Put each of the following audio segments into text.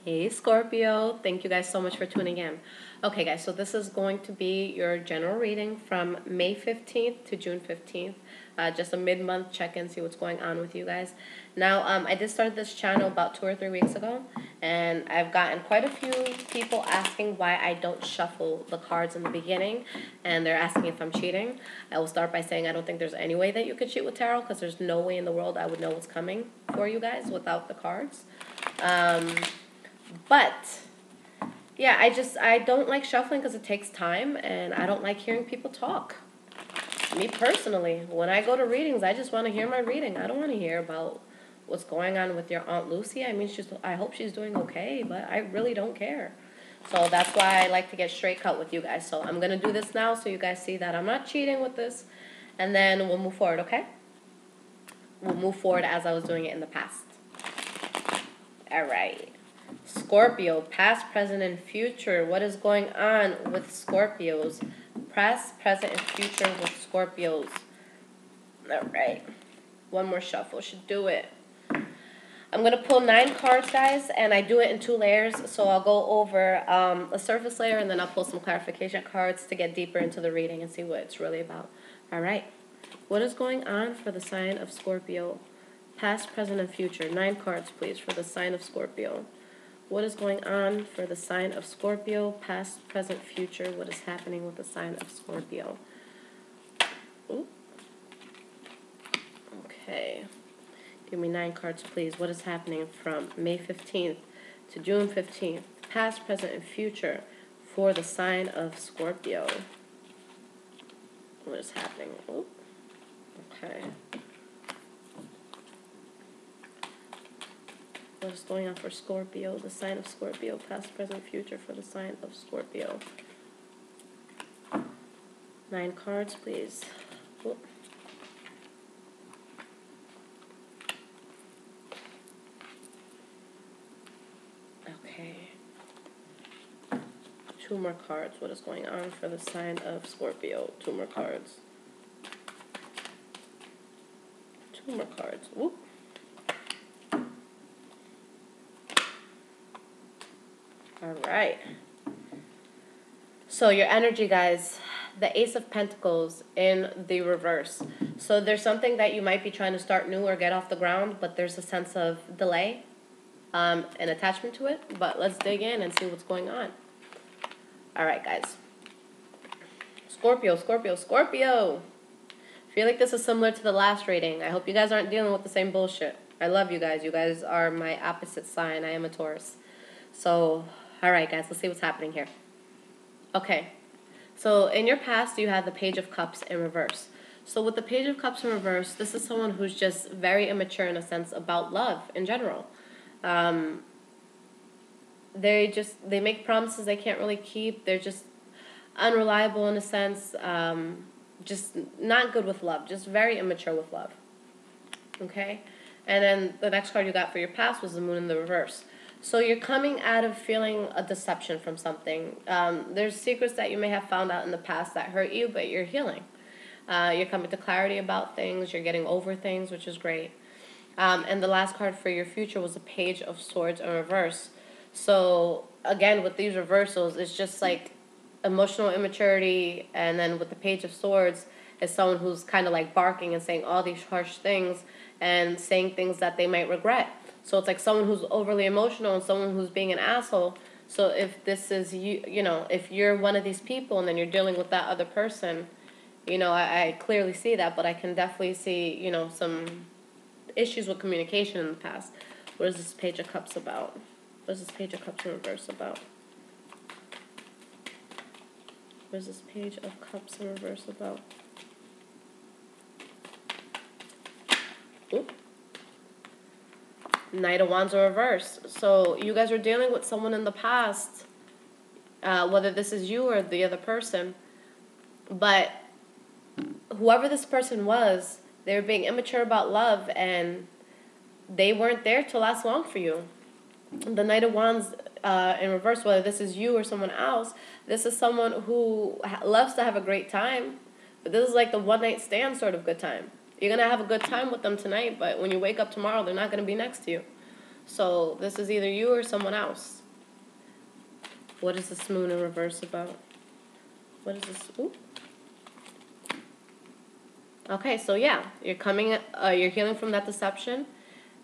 Hey Scorpio, thank you guys so much for tuning in. Okay guys, so this is going to be your general reading from May 15th to June 15th. Just a mid-month check-in, see what's going on with you guys. Now, I did start this channel about 2 or 3 weeks ago, and I've gotten quite a few people asking why I don't shuffle the cards in the beginning, and they're asking if I'm cheating. I will start by saying I don't think there's any way that you could cheat with tarot, because there's no way in the world I would know what's coming for you guys without the cards. But yeah, I don't like shuffling because it takes time, and I don't like hearing people talk. Me personally, when I go to readings, I just want to hear my reading. I don't want to hear about what's going on with your Aunt Lucy. I mean, I hope she's doing okay, but I really don't care. So that's why I like to get straight cut with you guys. So I'm going to do this now so you guys see that I'm not cheating with this, and then we'll move forward, okay? We'll move forward as I was doing it in the past. All right. Scorpio, past, present, and future. What is going on with Scorpios? Past, present, and future with Scorpios. All right. One more shuffle should do it. I'm going to pull 9 cards, guys, and I do it in 2 layers. So I'll go over a surface layer, and then I'll pull some clarification cards to get deeper into the reading and see what it's really about. All right. What is going on for the sign of Scorpio? Past, present, and future. 9 cards, please, for the sign of Scorpio. What is going on for the sign of Scorpio? Past, present, future. What is happening with the sign of Scorpio? Ooh. Okay. Give me 9 cards, please. What is happening from May 15th to June 15th? Past, present, and future for the sign of Scorpio. What is happening? Ooh. Okay. What is going on for Scorpio? The sign of Scorpio. Past, present, future for the sign of Scorpio. 9 cards, please. Ooh. Okay. 2 more cards. What is going on for the sign of Scorpio? 2 more cards. 2 more cards. Whoop. All right. So your energy, guys, the Ace of Pentacles in the reverse. So there's something that you might be trying to start new or get off the ground, but there's a sense of delay and attachment to it. But let's dig in and see what's going on. All right, guys. Scorpio, Scorpio, Scorpio. I feel like this is similar to the last reading. I hope you guys aren't dealing with the same bullshit. I love you guys. You guys are my opposite sign. I am a Taurus. So, all right, guys, let's see what's happening here. Okay. So in your past, you had the Page of Cups in reverse. So with the Page of Cups in reverse, this is someone who's just very immature in a sense about love in general. They make promises they can't really keep. They're just unreliable in a sense. Just not good with love. Just very immature with love. Okay? And then the next card you got for your past was the Moon in the reverse. So you're coming out of feeling a deception from something. There's secrets that you may have found out in the past that hurt you, but you're healing. You're coming to clarity about things. You're getting over things, which is great. And the last card for your future was a Page of Swords in reverse. So, again, with these reversals, it's just like emotional immaturity. And then with the Page of Swords, it's someone who's kind of like barking and saying all these harsh things and saying things that they might regret. So it's like someone who's overly emotional and someone who's being an asshole. So if this is if you're one of these people and then you're dealing with that other person, I clearly see that, but I can definitely see, some issues with communication in the past. What is this Page of Cups about? What is this Page of Cups in reverse about? What is this Page of Cups in reverse about? Oop. Knight of Wands in reverse. So you guys are dealing with someone in the past, whether this is you or the other person. But whoever this person was, they were being immature about love, and they weren't there to last long for you. The Knight of Wands in reverse, whether this is you or someone else, this is someone who loves to have a great time. But this is like the one-night stand sort of good time. You're going to have a good time with them tonight, but when you wake up tomorrow, they're not going to be next to you. So this is either you or someone else. What is this moon in reverse about? What is this? Ooh. Okay, so yeah, you're healing from that deception,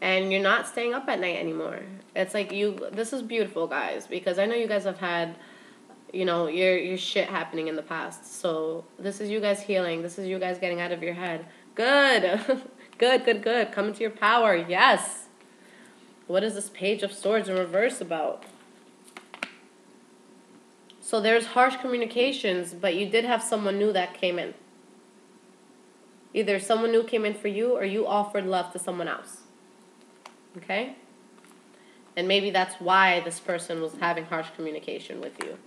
and you're not staying up at night anymore. It's like this is beautiful, guys, because I know you guys have had, your shit happening in the past. So this is you guys healing. This is you guys getting out of your head. Good. Good. Come into your power. Yes. What is this Page of Swords in reverse about? So there's harsh communications, but you did have someone new that came in. Either someone new came in for you or you offered love to someone else. Okay? And maybe that's why this person was having harsh communication with you.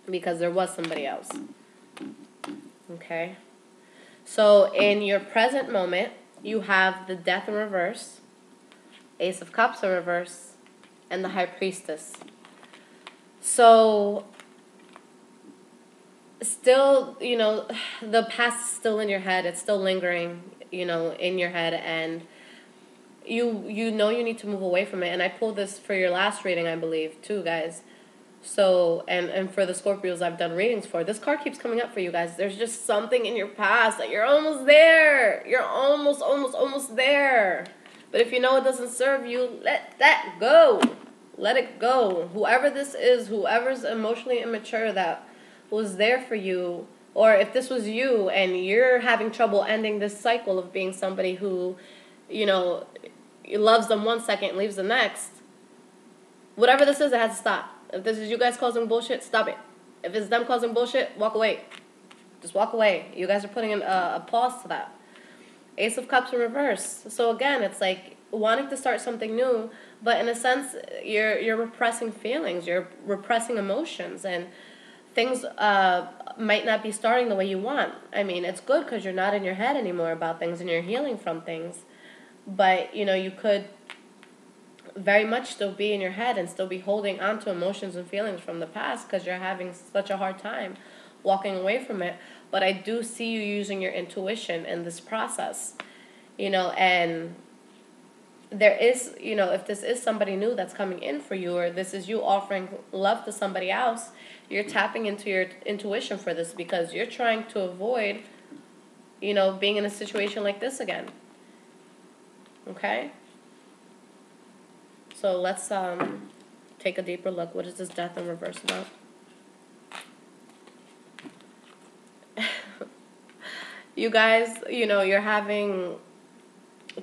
Because there was somebody else. Okay? So in your present moment, you have the Death in reverse, Ace of Cups in reverse, and the High Priestess. So still, the past is still in your head. It's still lingering, in your head, and you need to move away from it. And I pulled this for your last reading, I believe, too, guys. So, and for the Scorpios I've done readings for, this card keeps coming up for you guys. There's just something in your past that you're almost there. You're almost there. But if you know it doesn't serve you, let that go. Let it go. Whoever this is, whoever's emotionally immature that was there for you, or if this was you and you're having trouble ending this cycle of being somebody who, loves them one second, leaves the next, whatever this is, it has to stop. If this is you guys causing bullshit, stop it. If it's them causing bullshit, walk away. Just walk away. You guys are putting a pause to that. Ace of Cups in reverse. So again, it's like wanting to start something new, but in a sense, you're repressing feelings, you're repressing emotions, and things might not be starting the way you want. I mean, it's good because you're not in your head anymore about things and you're healing from things. But, you could very much still be in your head and still be holding on to emotions and feelings from the past because you're having such a hard time walking away from it. But I do see you using your intuition in this process, and there is, if this is somebody new that's coming in for you, or this is you offering love to somebody else, you're tapping into your intuition for this because you're trying to avoid, being in a situation like this again. Okay? So let's take a deeper look. What is this Death in reverse about? You guys, you're having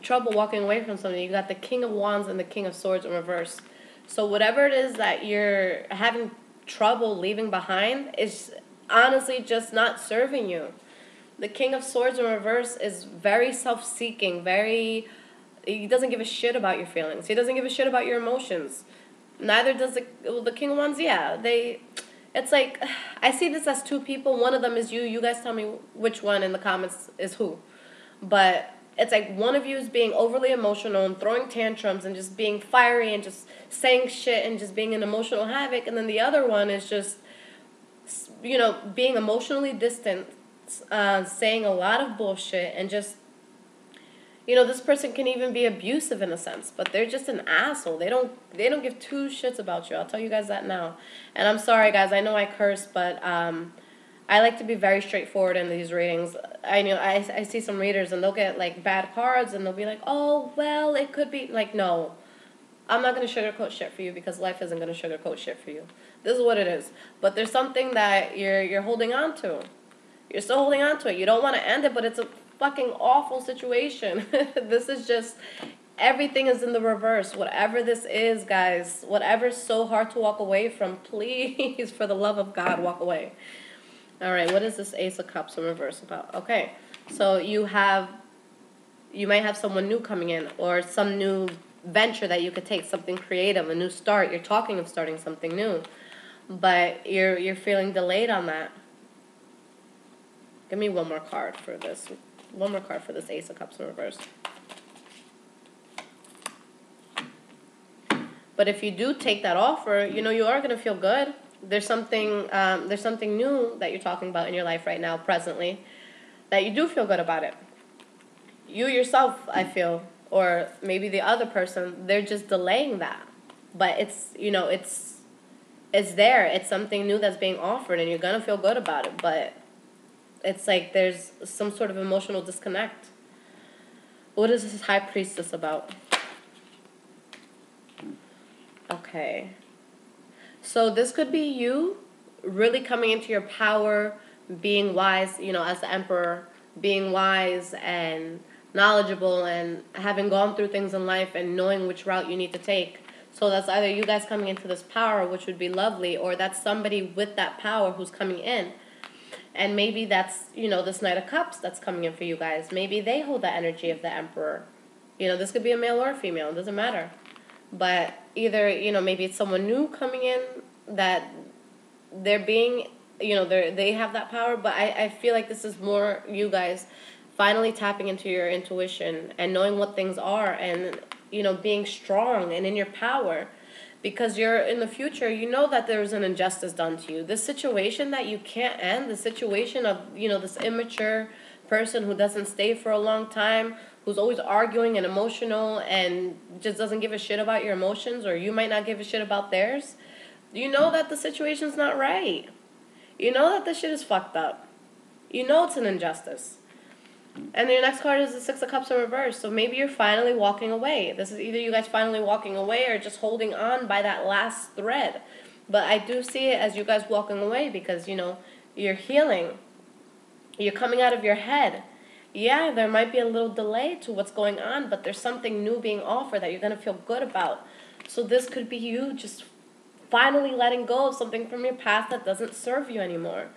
trouble walking away from something. You got the King of Wands and the King of Swords in reverse. So whatever it is that you're having trouble leaving behind is honestly just not serving you. The King of Swords in reverse is very self-seeking, he doesn't give a shit about your feelings. He doesn't give a shit about your emotions. Neither does the King of Wands. Yeah, it's like, I see this as two people. One of them is you. You guys tell me which one in the comments is who. But it's like one of you is being overly emotional and throwing tantrums and just being fiery and just saying shit and just being an emotional havoc. And then the other one is just, being emotionally distant, saying a lot of bullshit and just, this person can even be abusive in a sense, but they're just an asshole. They don't give two shits about you. I'll tell you guys that now. And I'm sorry, guys. I know I curse, but I like to be very straightforward in these readings. I see some readers and they'll get like bad cards and they'll be like, oh, well, it could be like, no. I'm not going to sugarcoat shit for you because life isn't going to sugarcoat shit for you. This is what it is. But there's something that you're holding on to. You're still holding on to it. You don't want to end it, but it's a fucking awful situation. This is just, everything is in the reverse. Whatever this is, guys, whatever's so hard to walk away from, please, for the love of God, walk away. All right, what is this Ace of Cups in reverse about? Okay, so you might have someone new coming in or some new venture that you could take, something creative, a new start. You're talking of starting something new, but you're feeling delayed on that. Give me one more card for this. One more card for this Ace of Cups in reverse. But if you do take that offer, you are going to feel good. There's something new that you're talking about in your life right now, presently, that you do feel good about it. You yourself, I feel, Or maybe the other person, they're just delaying that. But it's, it's there. It's something new that's being offered, and you're going to feel good about it. But it's like there's some sort of emotional disconnect. What is this High Priestess about? Okay. So this could be you really coming into your power, being wise, as the Emperor, being wise and knowledgeable and having gone through things in life and knowing which route you need to take. So that's either you guys coming into this power, which would be lovely, or that's somebody with that power who's coming in. And maybe that's, this Knight of Cups that's coming in for you guys. Maybe they hold the energy of the Emperor. This could be a male or a female. It doesn't matter. But either, maybe it's someone new coming in that they're being, they have that power. But I feel like this is more you guys finally tapping into your intuition and knowing what things are and, being strong and in your power. Because you're in the future, that there's an injustice done to you. This situation that you can't end, the situation of, this immature person who doesn't stay for a long time, who's always arguing and emotional and just doesn't give a shit about your emotions, or you might not give a shit about theirs. That the situation's not right. That this shit is fucked up. It's an injustice. And your next card is the Six of Cups in reverse. So maybe you're finally walking away. This is either you guys finally walking away or just holding on by that last thread. But I do see it as you guys walking away because, you're healing. You're coming out of your head. Yeah, there might be a little delay to what's going on, but there's something new being offered that you're going to feel good about. So this could be you just finally letting go of something from your past that doesn't serve you anymore.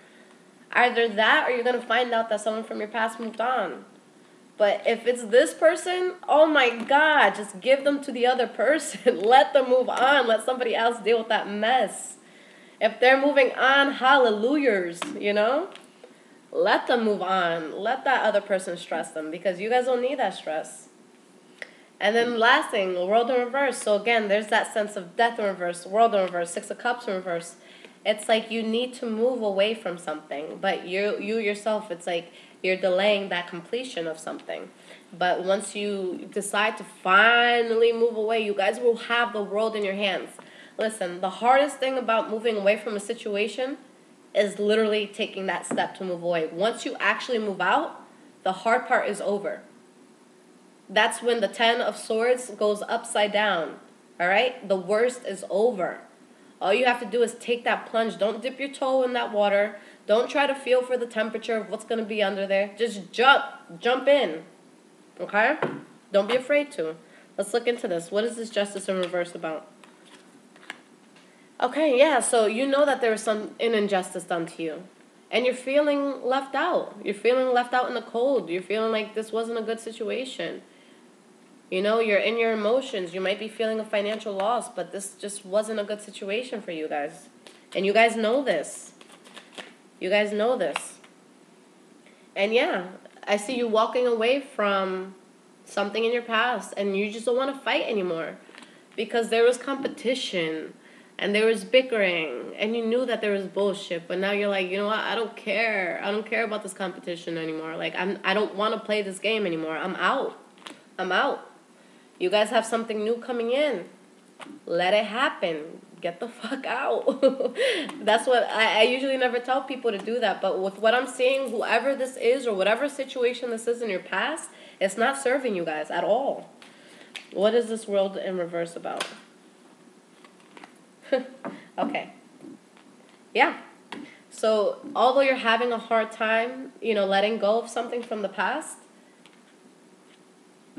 Either that or you're going to find out that someone from your past moved on. But if it's this person, oh my God, just give them to the other person. Let them move on. Let somebody else deal with that mess. If they're moving on, hallelujahs, Let them move on. Let that other person stress them because you guys don't need that stress. And then last thing, World in reverse. So again, there's that sense of death in reverse, World in reverse, Six of Cups in reverse. It's like you need to move away from something, but you yourself, it's like you're delaying that completion of something. But once you decide to finally move away, you guys will have the world in your hands. Listen, the hardest thing about moving away from a situation is literally taking that step to move away. Once you actually move out, the hard part is over. That's when the Ten of Swords goes upside down. All right? The worst is over. All you have to do is take that plunge. Don't dip your toe in that water. Don't try to feel for the temperature of what's going to be under there. Just jump in. Okay? Don't be afraid to. Let's look into this. What is this Justice in reverse about? Okay, yeah, so that there was an injustice done to you. And you're feeling left out. You're feeling left out in the cold. You're feeling like this wasn't a good situation. You're in your emotions. You might be feeling a financial loss, but this just wasn't a good situation for you guys. And you guys know this. You guys know this. And yeah, I see you walking away from something in your past, and you just don't want to fight anymore. Because there was competition, and there was bickering, and you knew that there was bullshit, but now you're like, you know what, I don't care. I don't care about this competition anymore. Like, I don't want to play this game anymore. I'm out. You guys have something new coming in. Let it happen. Get the fuck out. That's what I usually never tell people to do that. But with what I'm seeing, whoever this is or whatever situation this is in your past, it's not serving you guys at all. What is this World in reverse about? Okay. Yeah. So although you're having a hard time, letting go of something from the past,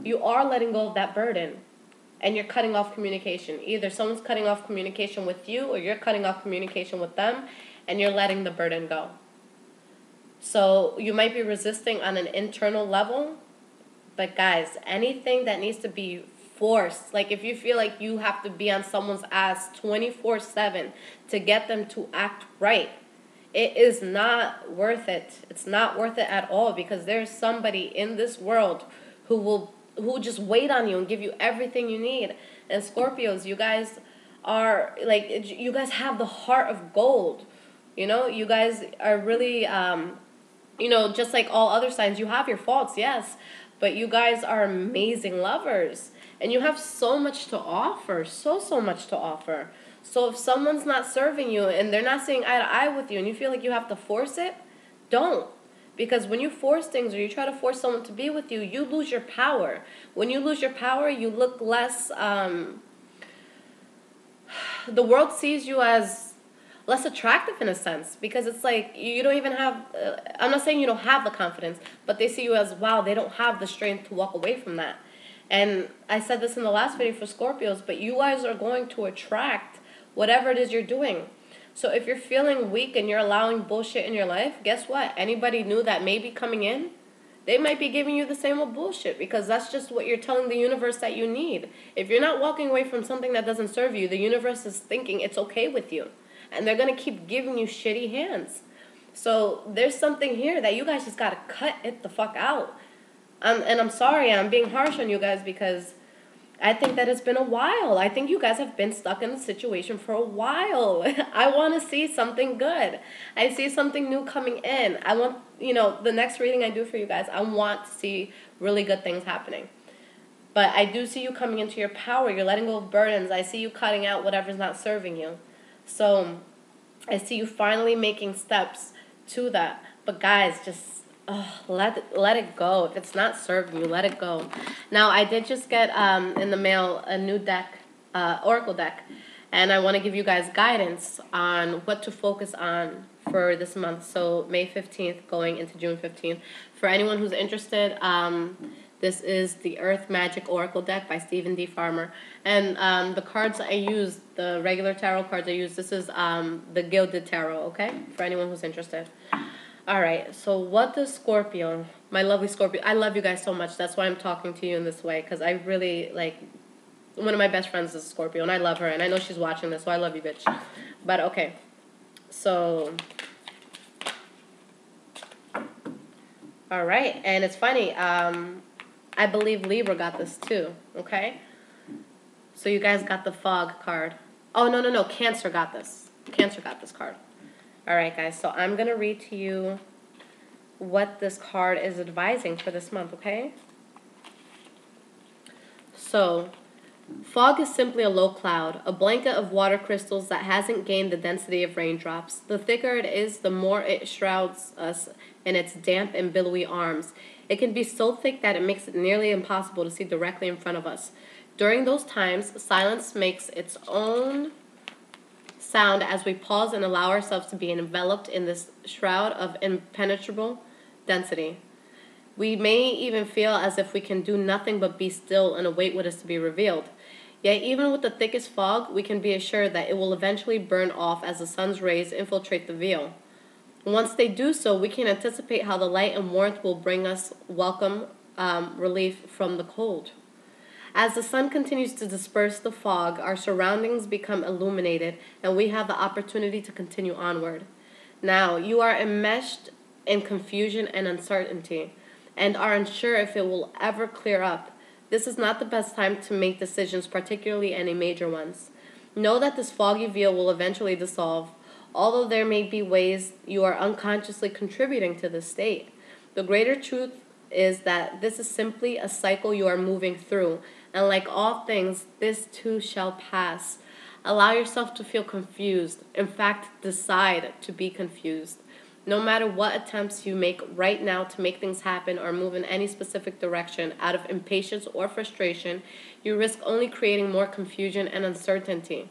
you are letting go of that burden, and you're cutting off communication. Either someone's cutting off communication with you, or you're cutting off communication with them, and you're letting the burden go. So you might be resisting on an internal level, but guys, anything that needs to be forced, like if you feel like you have to be on someone's ass 24/7 to get them to act right, it is not worth it. It's not worth it at all, because there's somebody in this world who just wait on you and give you everything you need. And Scorpios, you guys are like, you guys have the heart of gold. You guys are really, just like all other signs, you have your faults, yes, But you guys are amazing lovers. And you have so much to offer. So much to offer. So if someone's not serving you and they're not seeing eye to eye with you and you feel like you have to force it, don't. Because when you force things or you try to force someone to be with you, you lose your power. When you lose your power, you look less, the world sees you as less attractive in a sense. Because it's like, you don't even have, I'm not saying you don't have the confidence, but they see you as, wow, they don't have the strength to walk away from that. And I said this in the last video for Scorpios, but you guys are going to attract whatever it is you're doing. So if you're feeling weak and you're allowing bullshit in your life, guess what? Anybody new that may be coming in, they might be giving you the same old bullshit because that's just what you're telling the universe that you need. If you're not walking away from something that doesn't serve you, the universe is thinking it's okay with you. And they're going to keep giving you shitty hands. So there's something here that you guys just got to cut it the fuck out. And I'm sorry, I'm being harsh on you guys because I think that it's been a while. I think you guys have been stuck in the situation for a while. I want to see something good. I see something new coming in. I want, the next reading I do for you guys, I want to see really good things happening. But I do see you coming into your power. You're letting go of burdens. I see you cutting out whatever's not serving you. So I see you finally making steps to that. But guys, just let it go. If it's not serving you, let it go. Now, I did just get in the mail a new deck, Oracle deck, and I want to give you guys guidance on what to focus on for this month. So May 15th going into June 15th. For anyone who's interested, this is the Earth Magic Oracle deck by Stephen D. Farmer. And the cards I use, the regular tarot cards I use, this is the Gilded Tarot, okay? For anyone who's interested. All right, so what does Scorpio, my lovely Scorpio, I love you guys so much. That's why I'm talking to you in this way, because I really, one of my best friends is Scorpio, and I love her, and I know she's watching this, so I love you, bitch. But, okay, so, all right, and it's funny, I believe Libra got this too, okay? So you guys got the Fog card. Oh, no, Cancer got this. Cancer got this card. All right, guys, so I'm going to read to you what this card is advising for this month, okay? So, fog is simply a low cloud, a blanket of water crystals that hasn't gained the density of raindrops. The thicker it is, the more it shrouds us in its damp and billowy arms. It can be so thick that it makes it nearly impossible to see directly in front of us. During those times, silence makes its own sound as we pause and allow ourselves to be enveloped in this shroud of impenetrable density. We may even feel as if we can do nothing but be still and await what is to be revealed. Yet even with the thickest fog, we can be assured that it will eventually burn off as the sun's rays infiltrate the veil. Once they do so, we can anticipate how the light and warmth will bring us welcome relief from the cold. As the sun continues to disperse the fog, our surroundings become illuminated, and we have the opportunity to continue onward. Now, you are enmeshed in confusion and uncertainty, and are unsure if it will ever clear up. This is not the best time to make decisions, particularly any major ones. Know that this foggy veil will eventually dissolve, although there may be ways you are unconsciously contributing to this state. The greater truth is that this is simply a cycle you are moving through, and like all things, this too shall pass. Allow yourself to feel confused. In fact, decide to be confused. No matter what attempts you make right now to make things happen or move in any specific direction out of impatience or frustration, you risk only creating more confusion and uncertainty.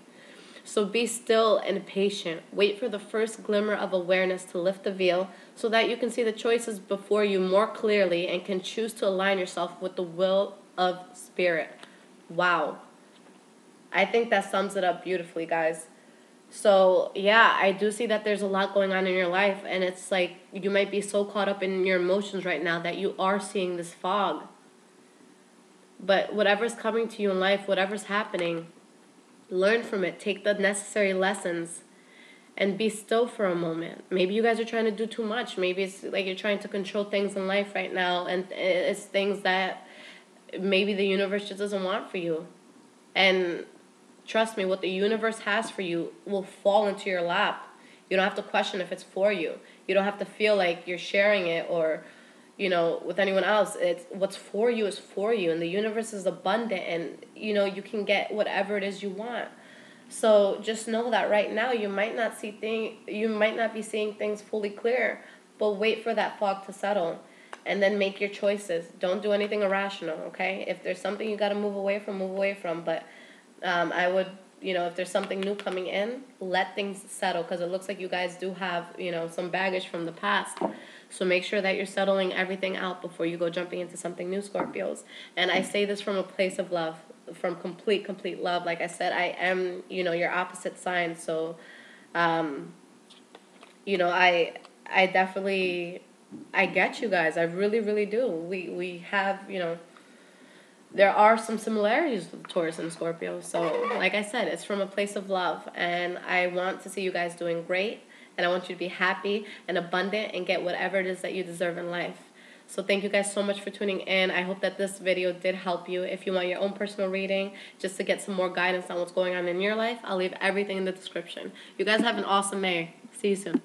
So be still and patient. Wait for the first glimmer of awareness to lift the veil so that you can see the choices before you more clearly and can choose to align yourself with the will of spirit. Wow. I think that sums it up beautifully, guys. So, yeah, I do see that there's a lot going on in your life, and it's like you might be so caught up in your emotions right now that you are seeing this fog. But whatever's coming to you in life, whatever's happening, learn from it. Take the necessary lessons and be still for a moment. Maybe you guys are trying to do too much. Maybe it's like you're trying to control things in life right now, and it's things that maybe the universe just doesn't want for you. And trust me, what the universe has for you will fall into your lap. You don't have to question if it's for you. You don't have to feel like you're sharing it or, with anyone else. It's what's for you is for you, and the universe is abundant, and you can get whatever it is you want. So just know that right now you might not be seeing things fully clear, but wait for that fog to settle, and then make your choices. Don't do anything irrational, okay? If there's something you got to move away from, move away from. But I would, if there's something new coming in, let things settle, because it looks like you guys do have, some baggage from the past. So make sure that you're settling everything out before you go jumping into something new, Scorpios. And I say this from a place of love, from complete love. Like I said, I am, your opposite sign. So, I definitely, I get you guys. I really, really do. We have, there are some similarities with Taurus and Scorpio. So, like I said, it's from a place of love. And I want to see you guys doing great. And I want you to be happy and abundant and get whatever it is that you deserve in life. So thank you guys so much for tuning in. I hope that this video did help you. If you want your own personal reading, just to get some more guidance on what's going on in your life, I'll leave everything in the description. You guys have an awesome May. See you soon.